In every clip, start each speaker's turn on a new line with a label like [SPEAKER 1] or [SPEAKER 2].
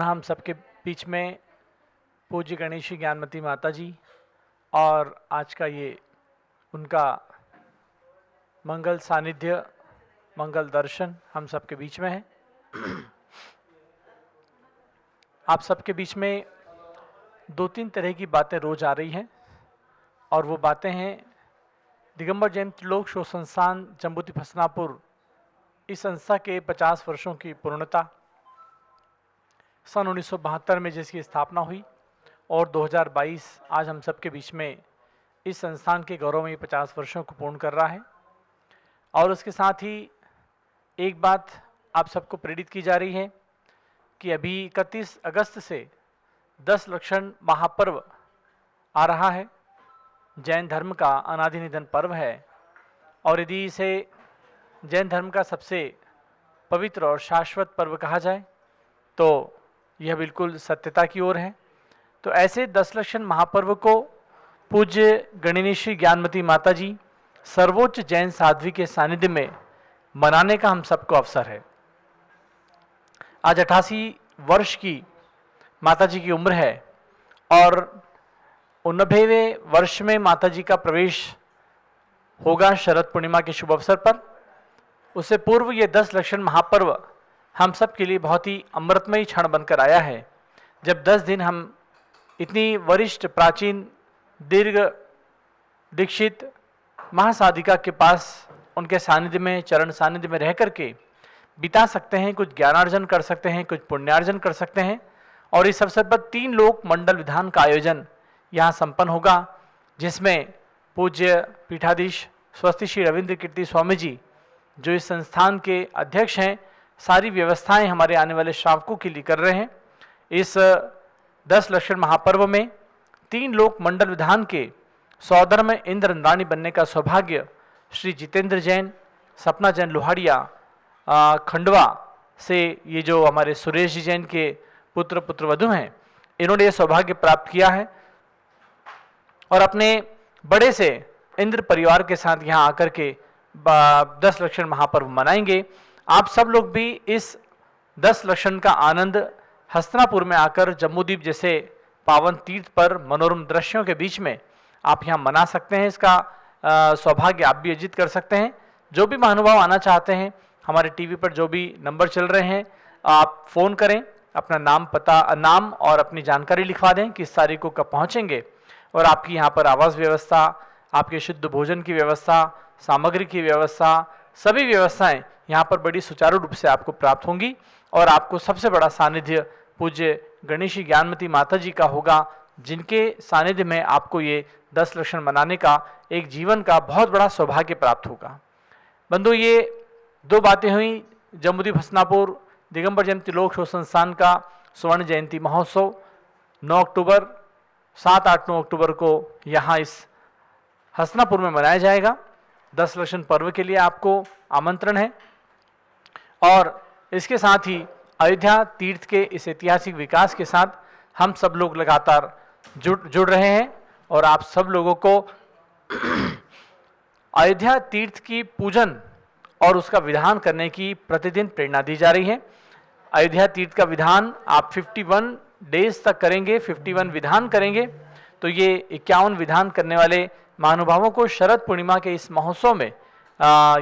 [SPEAKER 1] पुनः हम सबके बीच में पूज्य गणेशी ज्ञानमती माता जी और आज का ये उनका मंगल सानिध्य, मंगल दर्शन हम सबके बीच में है। आप सबके बीच में दो तीन तरह की बातें रोज आ रही हैं और वो बातें हैं दिगंबर जैन त्रिलोक शोध संस्थान जम्बूती फसनापुर, इस संस्था के 50 वर्षों की पूर्णता, सन 1972 में जिसकी स्थापना हुई और 2022 आज हम सबके बीच में इस संस्थान के गौरव में 50 वर्षों को पूर्ण कर रहा है। और उसके साथ ही एक बात आप सबको प्रेरित की जा रही है कि अभी 31 अगस्त से 10 लक्षण महापर्व आ रहा है। जैन धर्म का अनादि निधन पर्व है और यदि इसे जैन धर्म का सबसे पवित्र और शाश्वत पर्व कहा जाए तो यह बिल्कुल सत्यता की ओर है। तो ऐसे 10 लक्षण महापर्व को पूज्य गणेशी ज्ञानमती माता जी सर्वोच्च जैन साध्वी के सानिध्य में मनाने का हम सबको अवसर है। आज 88 वर्ष की माता जी की उम्र है और 89वें वर्ष में माता जी का प्रवेश होगा शरद पूर्णिमा के शुभ अवसर पर। उससे पूर्व ये 10 लक्षण महापर्व हम सब के लिए बहुत ही अमृतमयी क्षण बनकर आया है, जब 10 दिन हम इतनी वरिष्ठ प्राचीन दीर्घ दीक्षित महासाधिका के पास उनके सानिध्य में, चरण सानिध्य में रह करके बिता सकते हैं, कुछ ज्ञानार्जन कर सकते हैं, कुछ पुण्यार्जन कर सकते हैं। और इस अवसर पर 3 लोक मंडल विधान का आयोजन यहाँ संपन्न होगा, जिसमें पूज्य पीठाधीश स्वस्ति श्री रविंद्र कीर्ति स्वामी जी जो इस संस्थान के अध्यक्ष हैं, सारी व्यवस्थाएं हमारे आने वाले श्रावकों के लिए कर रहे हैं। इस 10 लक्षण महापर्व में 3 लोक मंडल विधान के सौदर में इंद्र इंद्राणी बनने का सौभाग्य श्री जितेंद्र जैन, सपना जैन लोहाड़िया खंडवा से, ये जो हमारे सुरेश जी जैन के पुत्र पुत्रवधु हैं, इन्होंने ये सौभाग्य प्राप्त किया है और अपने बड़े से इंद्र परिवार के साथ यहाँ आकर के 10 लक्षण महापर्व मनाएंगे। आप सब लोग भी इस 10 लक्षण का आनंद हस्तिनापुर में आकर जम्बूद्वीप जैसे पावन तीर्थ पर मनोरम दृश्यों के बीच में आप यहाँ मना सकते हैं। इसका सौभाग्य आप भी अर्जित कर सकते हैं। जो भी महानुभाव आना चाहते हैं, हमारे टीवी पर जो भी नंबर चल रहे हैं, आप फ़ोन करें, अपना नाम, पता, नाम और अपनी जानकारी लिखवा दें, किस तारीख को कब पहुँचेंगे और आपकी यहाँ पर आवास व्यवस्था, आपके शुद्ध भोजन की व्यवस्था, सामग्री की व्यवस्था, सभी व्यवस्थाएं यहाँ पर बड़ी सुचारू रूप से आपको प्राप्त होंगी और आपको सबसे बड़ा सानिध्य पूज्य गणेशी ज्ञानमती माता जी का होगा, जिनके सानिध्य में आपको ये 10 लक्षण मनाने का एक जीवन का बहुत बड़ा सौभाग्य प्राप्त होगा। बंधु, ये 2 बातें हुई। जम्बूद्वीप हस्तिनापुर दिगंबर जैन त्रिलोक शोध संस्थान का स्वर्ण जयंती महोत्सव 9 अक्टूबर, 7, 8, 9 अक्टूबर को यहाँ इस हस्तिनापुर में मनाया जाएगा। 10 लक्षण पर्व के लिए आपको आमंत्रण है और इसके साथ ही अयोध्या तीर्थ के इस ऐतिहासिक विकास के साथ हम सब लोग लगातार जुड़ रहे हैं और आप सब लोगों को अयोध्या तीर्थ की पूजन और उसका विधान करने की प्रतिदिन प्रेरणा दी जा रही है। अयोध्या तीर्थ का विधान आप 51 डेज तक करेंगे, 51 विधान करेंगे, तो ये 51 विधान करने वाले महानुभावों को शरद पूर्णिमा के इस महोत्सव में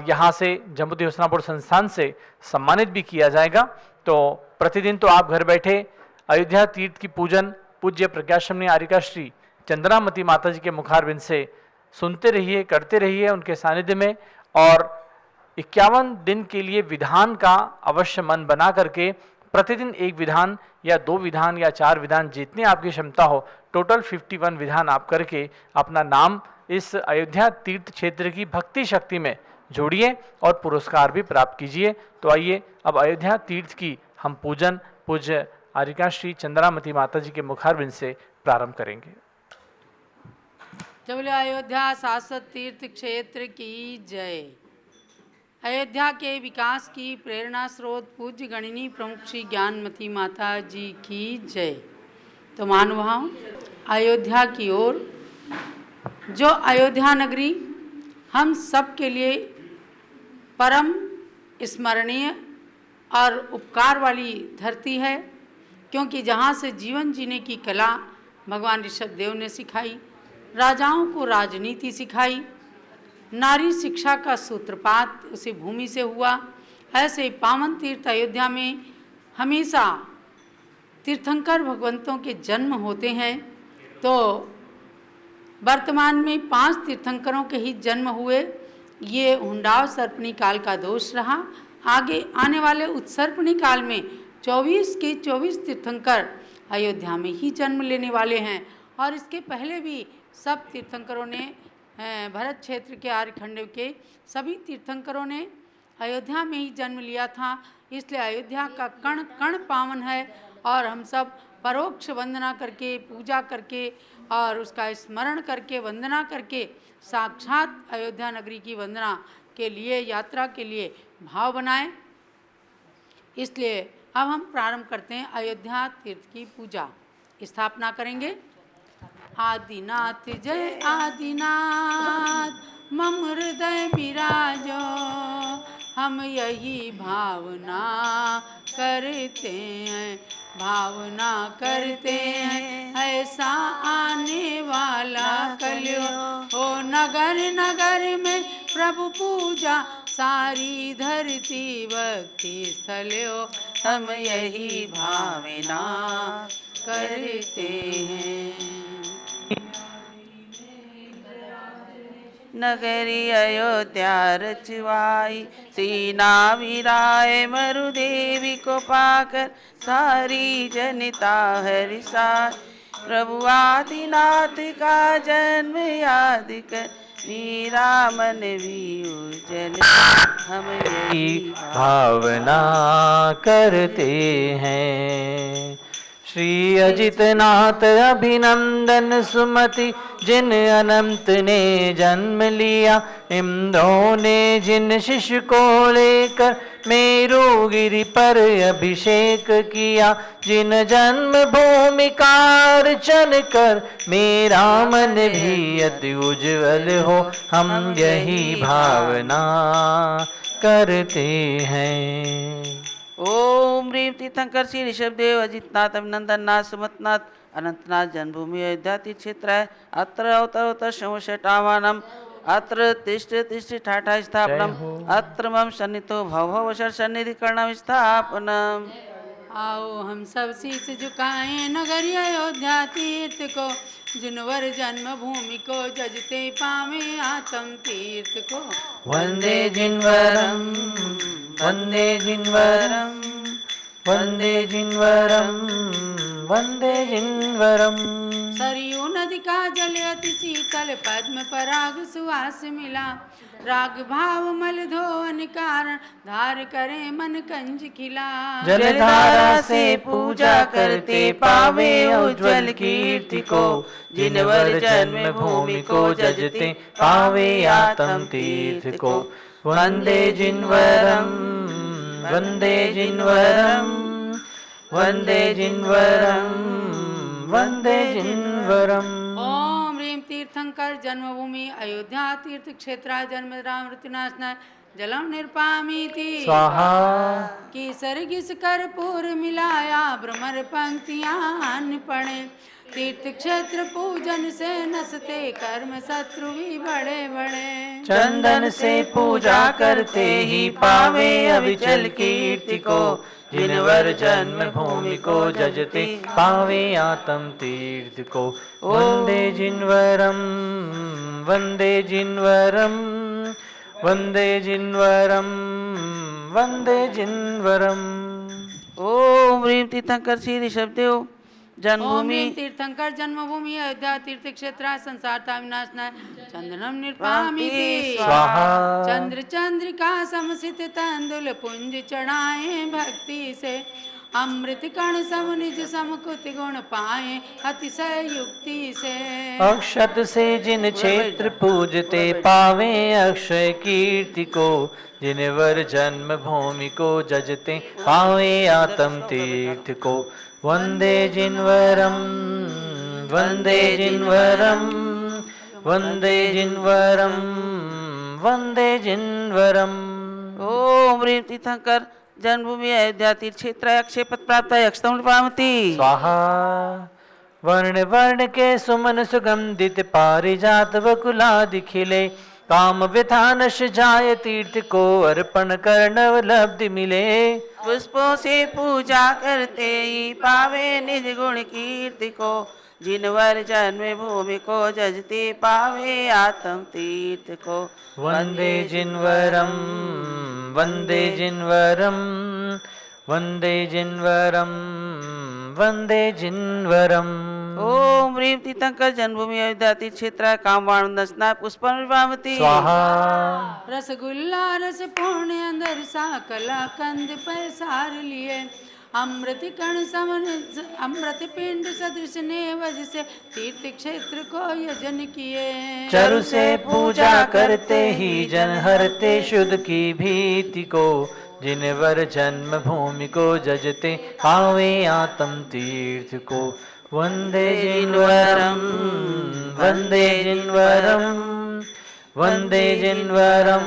[SPEAKER 1] यहाँ से जम्बूद्वीप हस्तिनापुर संस्थान से सम्मानित भी किया जाएगा। तो प्रतिदिन तो आप घर बैठे अयोध्या तीर्थ की पूजन पूज्य प्रज्ञाश्रमणी आर्यिका श्री चंद्रामती माता जी के मुखारबिंद से सुनते रहिए, करते रहिए उनके सानिध्य में और 51 दिन के लिए विधान का अवश्य मन बना करके प्रतिदिन एक विधान या 2 विधान या 4 विधान, जितनी आपकी क्षमता हो, टोटल 51 विधान आप करके अपना नाम इस अयोध्या तीर्थ क्षेत्र की भक्ति शक्ति में जोड़िए और पुरस्कार भी प्राप्त कीजिए। तो आइए अब अयोध्या तीर्थ की हम पूजन पूज्य आर्यिका श्री चंद्रामती माता जी के मुखारबिंद से प्रारंभ करेंगे।
[SPEAKER 2] बोले अयोध्या शाश्वत तीर्थ क्षेत्र की जय। अयोध्या के विकास की प्रेरणा स्रोत पूज्य गणिनी प्रमुख श्री ज्ञानमती माता जी की जय। तो महानुभाव, अयोध्या की ओर, जो अयोध्या नगरी हम सब के लिए परम स्मरणीय और उपकार वाली धरती है, क्योंकि जहाँ से जीवन जीने की कला भगवान ऋषभ देव ने सिखाई, राजाओं को राजनीति सिखाई, नारी शिक्षा का सूत्रपात उसी भूमि से हुआ। ऐसे ही पावन तीर्थ अयोध्या में हमेशा तीर्थंकर भगवंतों के जन्म होते हैं। तो वर्तमान में 5 तीर्थंकरों के ही जन्म हुए। ये हुंडाव सर्पणी काल का दोष रहा। आगे आने वाले उत्सर्पणी काल में 24 के 24 तीर्थंकर अयोध्या में ही जन्म लेने वाले हैं। और इसके पहले भी सब तीर्थंकरों ने, भरत क्षेत्र के आर्यखंड के सभी तीर्थंकरों ने अयोध्या में ही जन्म लिया था। इसलिए अयोध्या का कण कण पावन है और हम सब परोक्ष वंदना करके, पूजा करके और उसका स्मरण करके, वंदना करके साक्षात अयोध्या नगरी की वंदना के लिए, यात्रा के लिए भाव बनाएं। इसलिए अब हम प्रारंभ करते हैं अयोध्या तीर्थ की पूजा। स्थापना करेंगे। आदिनाथ जय आदिनाथ मम हृदय विराजो, हम यही भावना करते हैं, भावना करते हैं ऐसा आने वाला कलयुग हो। नगर नगर में प्रभु पूजा, सारी धरती भक्ति स्थल हो, हम यही भावना करते हैं।
[SPEAKER 3] नगरी अयोध्या रचवाई, सीना विराए मरुदेवी को पाकर, सारी जनता हर्षाई। प्रभु आदिनाथ का जन्म याद कर, मेरा मन भी उज्जल, हम यही
[SPEAKER 1] भावना करते हैं। श्री अजितनाथ अभिनंदन सुमति, जिन अनंत ने जन्म लिया, इंद्रों ने जिन शिशु को लेकर मेरुगिरि पर अभिषेक किया, जिन जन्म भूमि का अर्चन कर मेरा मन भी अति उज्ज्वल हो, हम यही भावना करते हैं।
[SPEAKER 3] ओम ह्रीं तीर्थंकर श्री ऋषभ देव अजितनाथ अभिनंदन नाथ सुमतनाथ अनंतनाथ जन्मभूमि अयोध्या तीर्थ क्षेत्र है। अत्र अवतर शमशटावानम, अत्र तिष्ठ तिष्ठ ठाठा स्थापनम, अत्र मम सन्नितो भव भव सन्निधि करणम स्थापनम।
[SPEAKER 2] आओ हम सब शीश झुकाएं नगरी अयोध्या तीर्थ को, जिनवर जन्म भूमि को जजते पावे आत्म तीर्थ को।
[SPEAKER 1] वंदे जिनवरम वंदे जिनवरम वंदे जिनवरम वंदे जिनवरम।
[SPEAKER 2] सरयू नदी का जल अति शीतल, पद्म पराग सुवास मिला, राग भाव मल धोवन कारण, धार करे मन कंज खिला।
[SPEAKER 3] जलधारा से पूजा करते पावे उज्ज्वल कीर्ति को, जिनवर जन्म भूमि को जजते पावे आत्म तीर्थ को। वंदे जिनवरम वंदे जिनवरम वंदे जिनवरम वंदे जिनवरम।
[SPEAKER 2] ओम ह्रीं तीर्थंकर जन्मभूमि अयोध्या तीर्थ क्षेत्र जन्म राम ऋतुनाशना जलम निर्पामीति
[SPEAKER 1] स्वाहा।
[SPEAKER 2] केसर घिस कर्पूर मिलाया, भ्रमर पंक्तियां पढ़े, तीर्थ क्षेत्र पूजन से नसते कर्म शत्रु भी बड़े बड़े।
[SPEAKER 1] चंदन से पूजा करते ही पावे अविचल कीर्ति को, जिनवर जन्म भूमि को जजते पावे आत्म तीर्थ को। वंदे जिनवरम वंदे जिनवरम वंदे जिनवरम वंदे जिनवरम।
[SPEAKER 3] ओम ह्रीं तीर्थंकर श्री ऋषभ देव जन्मभूमि
[SPEAKER 2] तीर्थंकर जन्मभूमि अयोध्या तीर्थ क्षेत्र संसार था विनाशनाय चंदनम निर्पामीति
[SPEAKER 1] स्वाहा।
[SPEAKER 2] चंद्र चंद्रिका समसित तंदुल पुंज चढ़ाए भक्ति से, अमृत कण सम निज समकुत गुण पाए अतिशय युक्ति से।
[SPEAKER 1] अक्षत से जिन क्षेत्र पूजते पावे अक्षय कीर्ति को, जिनवर जन्म भूमि को जजते पावे आत्म तीर्थ को। वंदे जिनवरम वंदे जिनवरम वंदे जिनवरम वंदे जिनवरम।
[SPEAKER 3] ओम ह्रीं तीर्थंकर जन्मभूमि अयोध्या तीर्थ क्षेत्र अक्षय पद प्राप्त अक्षतम पावती
[SPEAKER 1] स्वाहा। वर्ण वर्ण के सुमन सुगंधित पारिजात बकुलादि खिले, काम व्यथा नश जाय तीर्थ को अर्पण करनव लब्धि मिले।
[SPEAKER 3] पुष्पों से पूजा करते ही पावे निज गुण कीर्ति को, जिनवर जन्म भूमि को जजते पावे आत्म तीर्थ को।
[SPEAKER 1] वंदे जिनवरम वंदे जिनवरम वंदे जिनवरम वंदे जिनवरम।
[SPEAKER 3] ओम ह्रीं तीर्थंकर जन्मभूमि अयोध्या तीर्थ क्षेत्र कामवाण दसना पुष्पम पावती
[SPEAKER 1] स्वाहा।
[SPEAKER 2] रसगुल्ला रस पूर्ण अंदर सा कला कंद पैसार लिए, अमृत कण समन अमृत पिंड सदृश ने वज से तीर्थ क्षेत्र को यजन किए।
[SPEAKER 1] चरु से पूजा करते ही जन हरते शुद्ध की भीति को, जिनवर जन्म भूमि को जजते पावे आत्म तीर्थ को। वंदे जिनवरम वंदे जिनवरम वंदे जिनवरम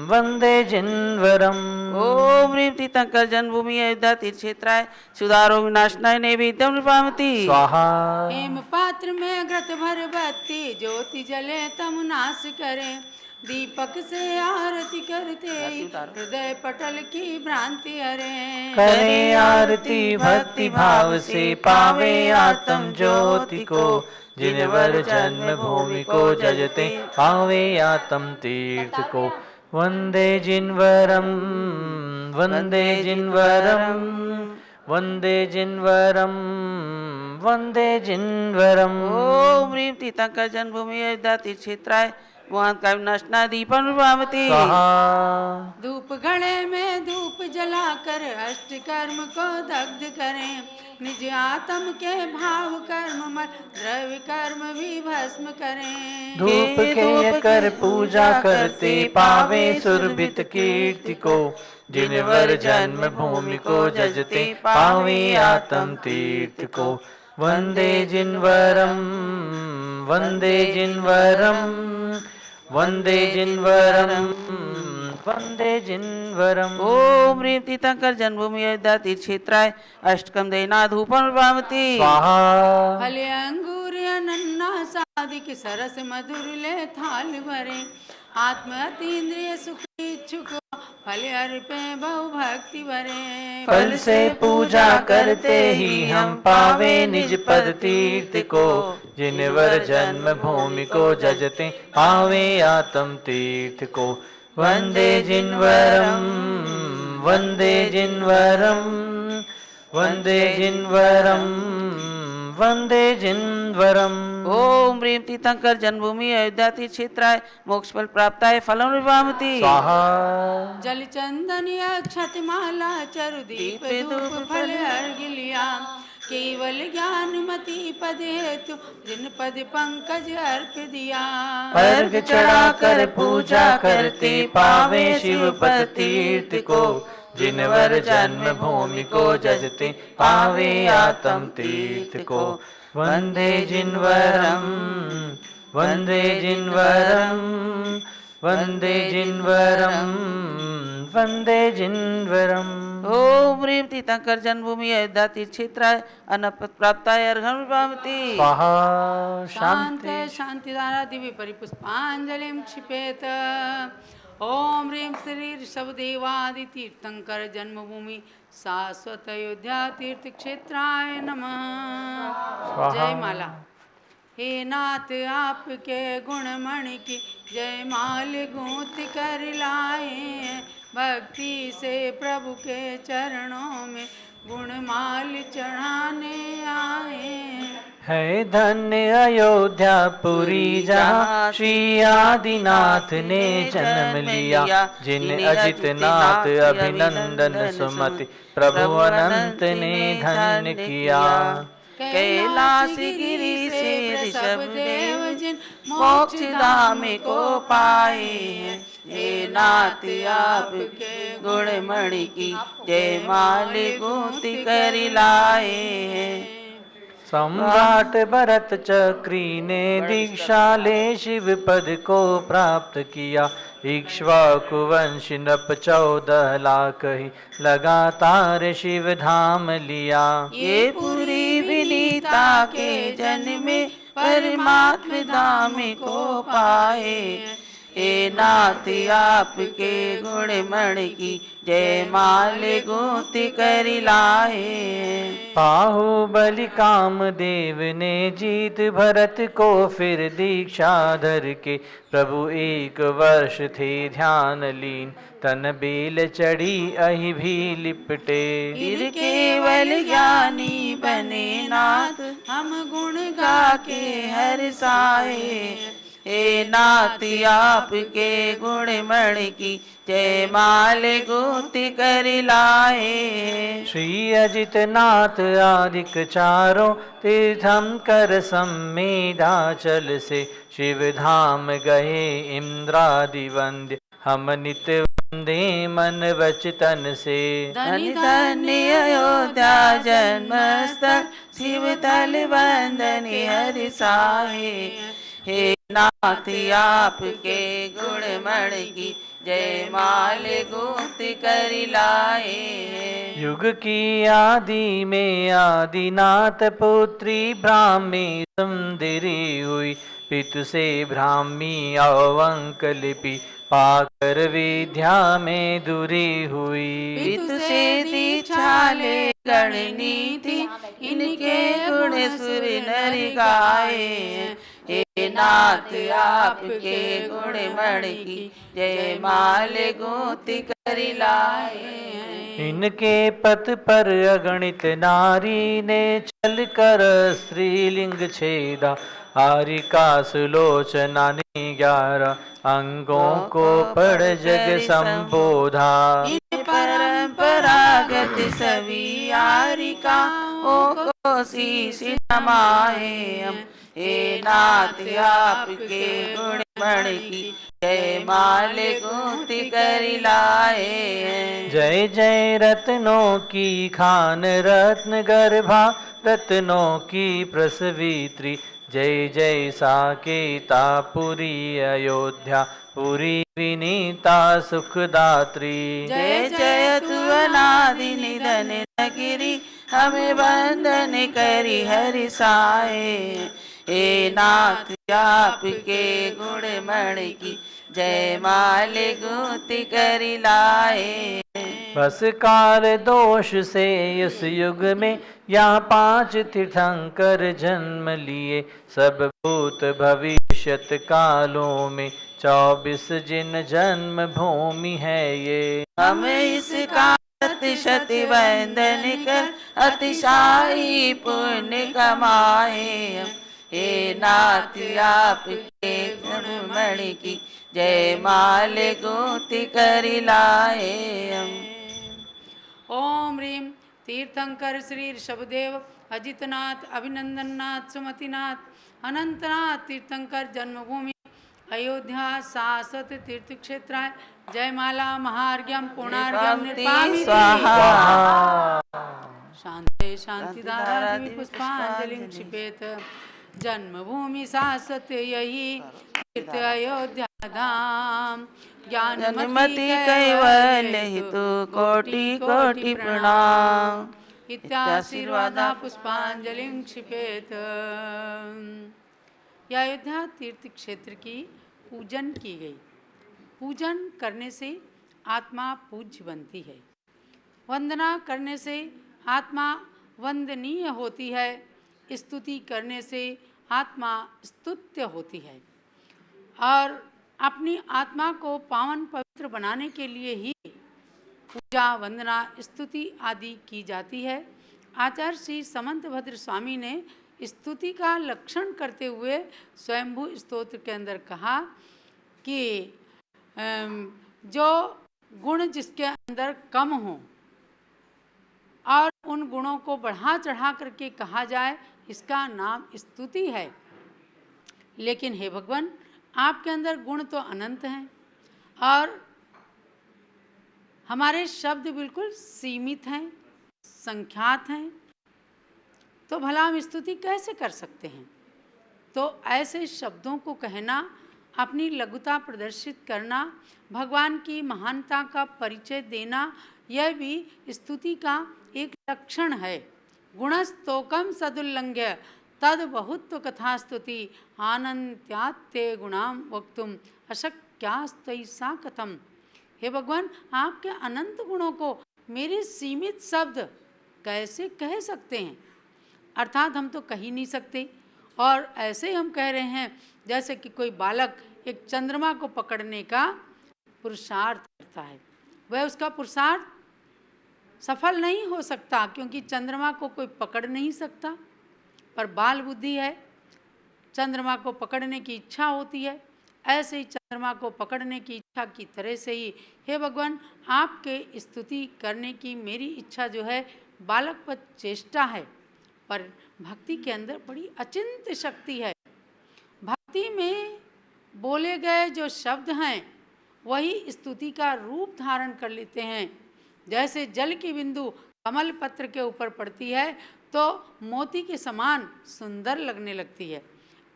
[SPEAKER 1] वंदे जिनवरम।
[SPEAKER 3] ओम ह्रीं तीर्थंकर जन्मभूमि अयोध्या तीर्थ क्षेत्र सुधारो विनाशनाय नैवेद्यम पावती
[SPEAKER 1] स्वाहा।
[SPEAKER 2] हेम पात्र में घृत भर बत्ती ज्योति जले तम नाश करे, दीपक से आरती करते हृदय पटल की भ्रांति हरे।
[SPEAKER 1] करे आरती भक्ति भाव से पावे आत्म ज्योति को, जिनवर जन्म भूमि को जजते पावे आत्म तीर्थ को। वंदे जिनवरम वंदे जिनवरम वंदे जिनवरम वंदे जिनवरम।
[SPEAKER 3] ओम ह्रीं तीर्थंकर जन्मभूमि अयोध्या तीर्थ क्षेत्र मोहन का विनाशना दीपम पावती
[SPEAKER 1] स्वाहा।
[SPEAKER 2] धूप घड़े में धूप जलाकर अष्ट कर्म को दग्ध करें, निज आत्म के भाव कर्म मल द्रव्य कर्म भी भस्म करें।
[SPEAKER 1] धूप के कर पूजा करते पावे सुरभित कीर्ति को, जिनवर जन्म भूमि को जजते पावे आत्म तीर्थ को। वंदे जिनवरम वंदे जिनवरम वंदे जिनवरम वंदे जिनवरम।
[SPEAKER 3] ओम ह्रीं तीर्थंकर जन्मभूमि अयोध्या तीर्थ क्षेत्र अष्टकम देना धूपम पावती
[SPEAKER 1] स्वाहा।
[SPEAKER 2] फले अंगूर अनन्ना सादिक सरस मधुर ले थाल भरे, आत्म अतीन्द्रिय सुख इच्छुक फल अर्पे बहु भक्ति भरे।
[SPEAKER 1] फल से पूजा करते ही हम पावे निज पद तीर्थ को, जिनवर जन्म भूमि को जजते पावे आत्म तीर्थ को। वंदे जिनवरम वंदे जिनवरम वंदे जिनवरम वंदे जिनवरम।
[SPEAKER 3] ओम ह्रीं तीर्थंकर जन्मभूमि अयोध्या तीर्थ क्षेत्र मोक्ष फल प्राप्त है फलम पावती
[SPEAKER 1] स्वाहा।
[SPEAKER 2] जल चंदन अक्षत माला चरु दीप धूप फल अर्घ लिया, केवल ज्ञान मति पद हेतु जिन पद पंकज अर्प दिया।
[SPEAKER 1] अर्घ चढ़ा कर पूजा करते पावे शिव पद तीर्थ को, जिनवर जन्म भूमि को जजते पावे आत्म तीर्थ को। वंदे जिनवरम वंदे जिनवरम वंदे जिनवरम वंदे जिनवरम।
[SPEAKER 3] ओम ह्रीं तीर्थंकर जन्मभूमि अयोध्या तीर्थ क्षेत्र अनपद प्राप्त है अर्घम पावती
[SPEAKER 1] स्वाहा।
[SPEAKER 2] शांति
[SPEAKER 1] शांति
[SPEAKER 2] शांति दारा दिव्य परिपुष्पांजलिं क्षिपेत। ओम ह्रीं श्री ऋषभदेवादि तीर्थंकर जन्मभूमि शाश्वत अयोध्या तीर्थ क्षेत्राय नमः। जय माला। हे नाथ आपके गुणमणि की जय माल गूंथ कर लाए, भक्ति से प्रभु के चरणों में गुणमाल चढ़ाने आए।
[SPEAKER 1] है धन्य अयोध्या पुरी जहाँ श्री आदिनाथ ने जन्म लिया, जिन अजित नाथ अभिनंदन सुमति प्रभु अनंत ने धन्य किया।
[SPEAKER 3] कैलाश गिरी से ऋषभ देव जिन मोक्ष धाम को पाए, हे नाथ आपके गुणमणि की जय माल गूंथ कर लाए।
[SPEAKER 1] सम्राट भरत चक्री ने दीक्षा ले शिव पद को प्राप्त किया, इक्ष्वाकुवंशी नृप 14 लाख ही लगातार शिव धाम लिया।
[SPEAKER 3] ये पूरी विनीता के जन्मे परमात्म धाम को पाए। हे नाथ आपके गुण मण की जयमाल गूंथ कर लाए।
[SPEAKER 1] बाहुबली कामदेव ने जीत भरत को फिर दीक्षा धर के, प्रभु 1 वर्ष थे ध्यान लीन, तन बेल चढ़ी अहि भी लिपटे।
[SPEAKER 3] फिर केवल ज्ञानी बने नाथ हम गुण गा के हर्षाए। हे नाथ आपके गुण मण की जयमाल गूंथ कर लाए।
[SPEAKER 1] श्री अजित नाथ आदिक चारों तीर्थम कर सम्मेदाचल से, शिव धाम गए इंद्रादि वंद्य, हम नित्य वंदे मन वचन से।
[SPEAKER 3] धन्य धन्य अयोध्या जन्मस्थल, शिव तल वंदन हर्षाए। हे नाथ आपके गुण मण की जयमाल गूंथ कर लाए।
[SPEAKER 1] युग की आदि में आदिनाथ पुत्री ब्राह्मी सुंदरी हुई, पितु से ब्राह्मी अवंक लिपि, पाकर विद्या में दूरी हुई।
[SPEAKER 3] पितु से दीक्षा ले गणनीति, इनके गुण सुर नर गाए। हे नाथ आपके गुण मण की जयमाल गूंथ कर लाए।
[SPEAKER 1] इनके पथ पर अगणित नारी ने चल कर स्त्रीलिंग छेदा, हारिका सुलोचना ने 11 अंगों को पढ़ जग संबोधा।
[SPEAKER 3] इन परंपरागत सभी हारिकाओं को शीश नमाए। हे नाथ आपके गुण मण की जयमाल गूंथ कर लाए।
[SPEAKER 1] जय जय रत्नों की खान रत्न गर्भा, रत्नों की प्रसवित्री, जय जय साकेता पुरी अयोध्या, पुरी विनीता सुखदात्री।
[SPEAKER 3] जय जय तू अनादि निधन नगरी, हमें वंदन करी हर्षाए। हे नाथ आपके गुण मण की जयमाल गूंथ कर लाए।
[SPEAKER 1] बस काल दोष से इस युग में यहाँ 5 तीर्थंकर जन्म लिए, सब भूत भविष्यत कालों में 24 जिन जन्म भूमि है ये।
[SPEAKER 3] हम इसका शत वंदन कर अतिशाई पुण्य कमाए। हे नाथ आपके गुण मण की जयमाल गूंथ कर लाए।
[SPEAKER 2] ओम ह्रीं तीर्थंकर श्री ऋषभदेव अजितनाथ अभिनंदननाथ सुमतिनाथ अनंतनाथ तीर्थंकर जन्मभूमि अयोध्या शाश्वत तीर्थ क्षेत्राय जयमाला महार्घ्यम पूर्णार्घ्यम निर्पामी
[SPEAKER 3] स्वाहा।
[SPEAKER 2] शांति शांतिधारा पुष्पांजलि क्षिपेत, जन्मभूमि शाश्वत यही तीर्थ अयोध्या धाम।
[SPEAKER 3] ज्ञानमति कैवल्य हेतु कोटि कोटि प्रणाम।
[SPEAKER 2] इत्याशीर्वादा पुष्पांजलि क्षिपेत। यह अयोध्या तीर्थ क्षेत्र की पूजन की गई। पूजन करने से आत्मा पूज्य बनती है, वंदना करने से आत्मा वंदनीय होती है, स्तुति करने से आत्मा स्तुत्य होती है। और अपनी आत्मा को पावन पवित्र बनाने के लिए ही पूजा वंदना स्तुति आदि की जाती है। आचार्य श्री समंत भद्र स्वामी ने स्तुति का लक्षण करते हुए स्वयंभू स्तोत्र के अंदर कहा कि जो गुण जिसके अंदर कम हो और उन गुणों को बढ़ा चढ़ा करके कहा जाए, इसका नाम स्तुति है। लेकिन हे भगवान, आपके अंदर गुण तो अनंत हैं और हमारे शब्द बिल्कुल सीमित हैं, संख्यात हैं, तो भला हम स्तुति कैसे कर सकते हैं? तो ऐसे शब्दों को कहना अपनी लघुता प्रदर्शित करना, भगवान की महानता का परिचय देना, यह भी स्तुति का एक लक्षण है। गुणस्तोकम सदुल्लंघ्य तद बहुत्व कथा स्तुति आनंत्यात्ते गुणाम वक्तुम अशक्यास्तैसा कथम। हे भगवान, आपके अनंत गुणों को मेरे सीमित शब्द कैसे कह सकते हैं? अर्थात हम तो कह ही नहीं सकते। और ऐसे हम कह रहे हैं जैसे कि कोई बालक एक चंद्रमा को पकड़ने का पुरुषार्थ करता है, वह उसका पुरुषार्थ सफल नहीं हो सकता क्योंकि चंद्रमा को कोई पकड़ नहीं सकता। पर बाल बुद्धि है, चंद्रमा को पकड़ने की इच्छा होती है। ऐसे ही चंद्रमा को पकड़ने की इच्छा की तरह से ही हे भगवान, आपके स्तुति करने की मेरी इच्छा जो है बालकवत चेष्टा है, पर भक्ति के अंदर बड़ी अचिंत्य शक्ति है। भक्ति में बोले गए जो शब्द हैं वही स्तुति का रूप धारण कर लेते हैं। जैसे जल की बिंदु कमल पत्र के ऊपर पड़ती है तो मोती के समान सुंदर लगने लगती है,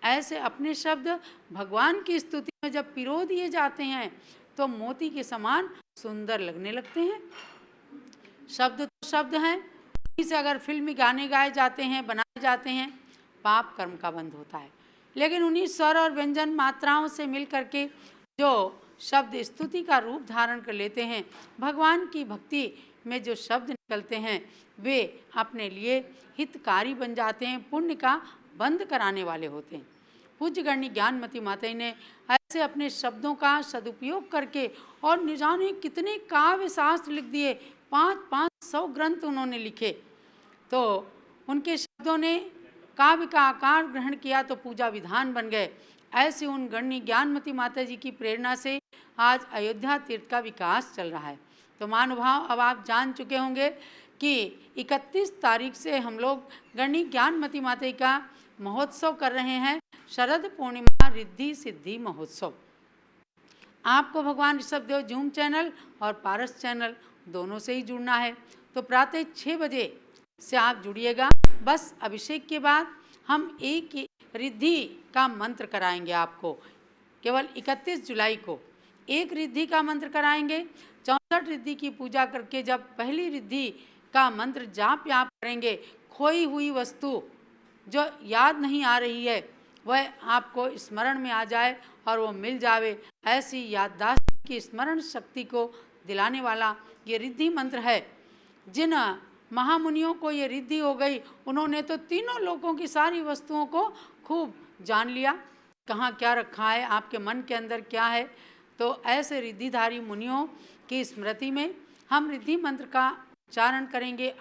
[SPEAKER 2] ऐसे अपने शब्द भगवान की स्तुति में जब पिरो दिए जाते हैं तो मोती के समान सुंदर लगने लगते हैं। शब्द तो शब्द हैं, इसे अगर फिल्मी गाने गाए जाते हैं, बनाए जाते हैं, पाप कर्म का बंध होता है। लेकिन उन्हीं स्वर और व्यंजन मात्राओं से मिल करके जो शब्द स्तुति का रूप धारण कर लेते हैं, भगवान की भक्ति में जो शब्द निकलते हैं वे अपने लिए हितकारी बन जाते हैं, पुण्य का बंद कराने वाले होते हैं। पूज्य गणनी ज्ञानमती माता ने ऐसे अपने शब्दों का सदुपयोग करके और न जाने कितने काव्य शास्त्र लिख दिए, 500 ग्रंथ उन्होंने लिखे। तो उनके शब्दों ने काव्य का आकार ग्रहण किया तो पूजा विधान बन गए। ऐसे उन गणनी ज्ञानमती माता जी की प्रेरणा से आज अयोध्या तीर्थ का विकास चल रहा है। तो महानुभाव, अब आप जान चुके होंगे कि 31 तारीख से हम लोग गणनी ज्ञानमती माता जी का महोत्सव कर रहे हैं, शरद पूर्णिमा रिद्धि सिद्धि महोत्सव। आपको भगवान ऋषभदेव जूम चैनल और पारस चैनल दोनों से ही जुड़ना है। तो प्रातः 6 बजे से आप जुड़िएगा। बस अभिषेक के बाद हम एक रिद्धि का मंत्र कराएंगे आपको। केवल 31 जुलाई को एक रिद्धि का मंत्र कराएंगे। 64 रिद्धि की पूजा करके जब पहली रिद्धि का मंत्र जाप करेंगे, खोई हुई वस्तु जो याद नहीं आ रही है वह आपको स्मरण में आ जाए और वो मिल जावे, ऐसी याददाश्त की स्मरण शक्ति को दिलाने वाला ये रिद्धि मंत्र है। जिन महामुनियों को ये रिद्धि हो गई, उन्होंने तो तीनों लोकों की सारी वस्तुओं को खूब जान लिया, कहाँ क्या रखा है, आपके मन के अंदर क्या है। तो ऐसे रिद्धिधारी मुनियों की स्मृति में हम रिद्धि मंत्र का उच्चारण करेंगे।